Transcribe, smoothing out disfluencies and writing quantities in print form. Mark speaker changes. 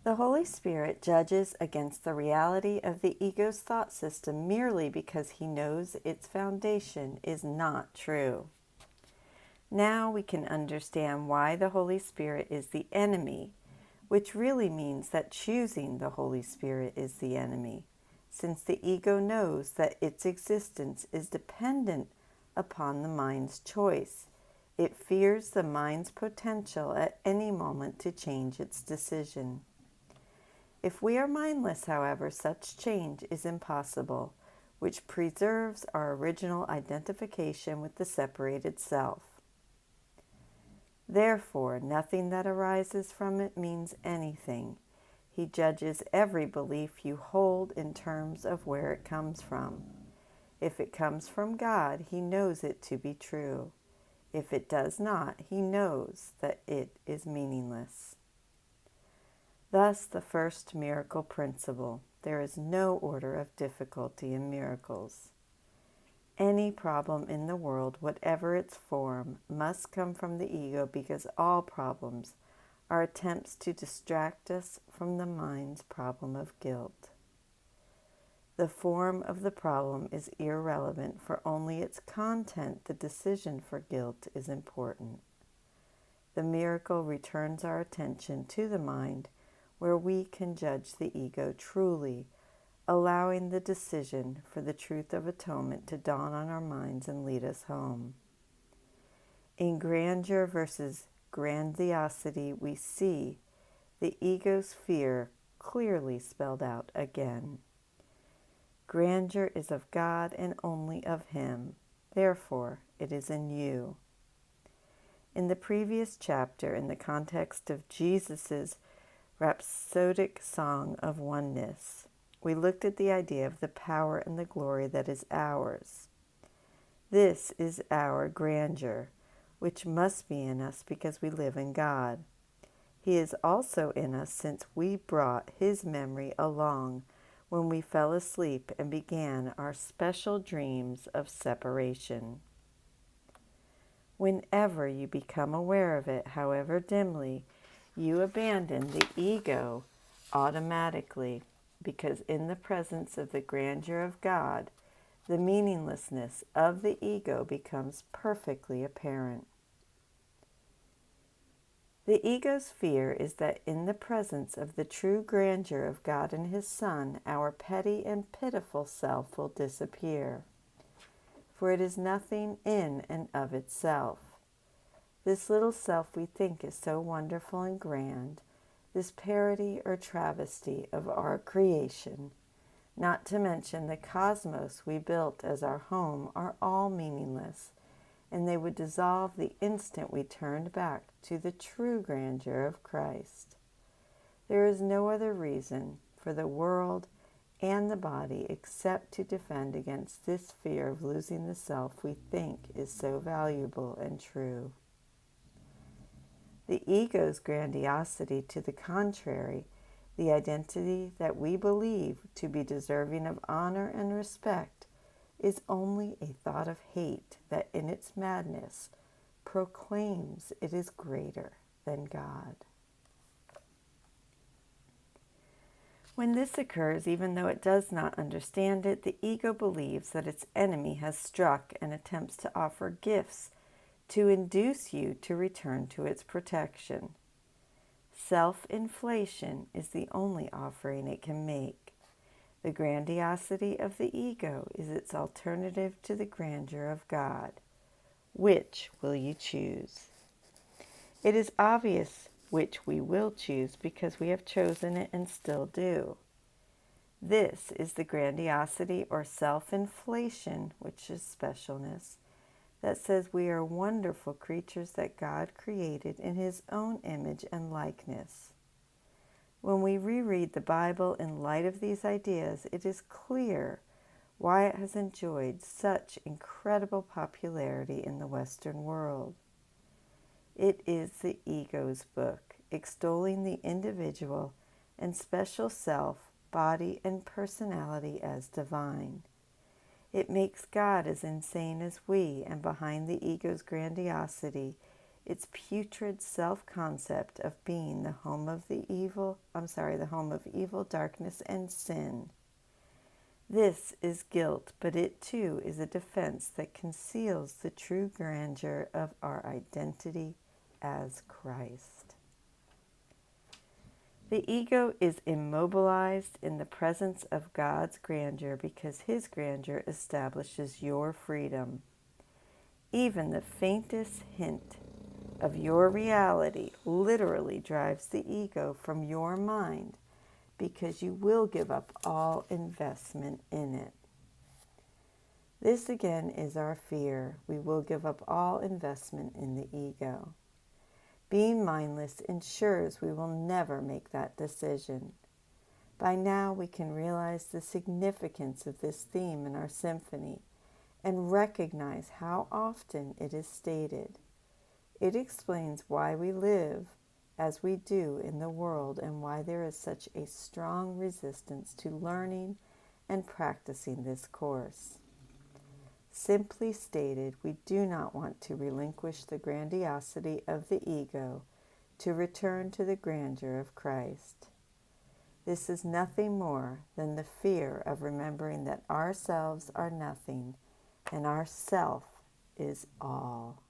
Speaker 1: The Holy Spirit judges against the reality of the ego's thought system merely because he knows its foundation is not true. Now we can understand why the Holy Spirit is the enemy, which really means that choosing the Holy Spirit is the enemy, since the ego knows that its existence is dependent upon the mind's choice. It fears the mind's potential at any moment to change its decision. If we are mindless, however, such change is impossible, which preserves our original identification with the separated self. Therefore, nothing that arises from it means anything. He judges every belief you hold in terms of where it comes from. If it comes from God, he knows it to be true. If it does not, he knows that it is meaningless. Thus, the first miracle principle: there is no order of difficulty in miracles. Any problem in the world, whatever its form, must come from the ego, because all problems are attempts to distract us from the mind's problem of guilt. The form of the problem is irrelevant, for only its content, the decision for guilt, is important. The miracle returns our attention to the mind, where we can judge the ego truly, allowing the decision for the truth of atonement to dawn on our minds and lead us home. In grandeur versus grandiosity, we see the ego's fear clearly spelled out again. Grandeur is of God and only of Him. Therefore, it is in you. In the previous chapter, in the context of Jesus' rhapsodic song of oneness, we looked at the idea of the power and the glory that is ours. This is our grandeur, which must be in us because we live in God. He is also in us since we brought His memory along when we fell asleep and began our special dreams of separation. Whenever you become aware of it, however dimly, you abandon the ego automatically, because in the presence of the grandeur of God, the meaninglessness of the ego becomes perfectly apparent. The ego's fear is that in the presence of the true grandeur of God and His Son, our petty and pitiful self will disappear, for it is nothing in and of itself. This little self we think is so wonderful and grand, this parody or travesty of our creation, not to mention the cosmos we built as our home, are all meaningless, and they would dissolve the instant we turned back to the true grandeur of Christ. There is no other reason for the world and the body except to defend against this fear of losing the self we think is so valuable and true. The ego's grandiosity, to the contrary, the identity that we believe to be deserving of honor and respect, is only a thought of hate that in its madness proclaims it is greater than God. When this occurs, even though it does not understand it, the ego believes that its enemy has struck and attempts to offer gifts to induce you to return to its protection. Self-inflation is the only offering it can make. The grandiosity of the ego is its alternative to the grandeur of God. Which will you choose? It is obvious which we will choose because we have chosen it and still do. This is the grandiosity or self-inflation, which is specialness, that says we are wonderful creatures that God created in His own image and likeness. When we reread the Bible in light of these ideas, it is clear why it has enjoyed such incredible popularity in the Western world. It is the ego's book, extolling the individual and special self, body, and personality as divine. It makes God as insane as we, and behind the ego's grandiosity its putrid self-concept of being the home of the home of evil, darkness, and sin. This is guilt, but it too is a defense that conceals the true grandeur of our identity as Christ. The ego is immobilized in the presence of God's grandeur because His grandeur establishes your freedom. Even the faintest hint of your reality literally drives the ego from your mind because you will give up all investment in it. This again is our fear. We will give up all investment in the ego. Being mindless ensures we will never make that decision. By now we can realize the significance of this theme in our symphony and recognize how often it is stated. It explains why we live as we do in the world and why there is such a strong resistance to learning and practicing this course. Simply stated, we do not want to relinquish the grandiosity of the ego to return to the grandeur of Christ. This is nothing more than the fear of remembering that ourselves are nothing and our self is all.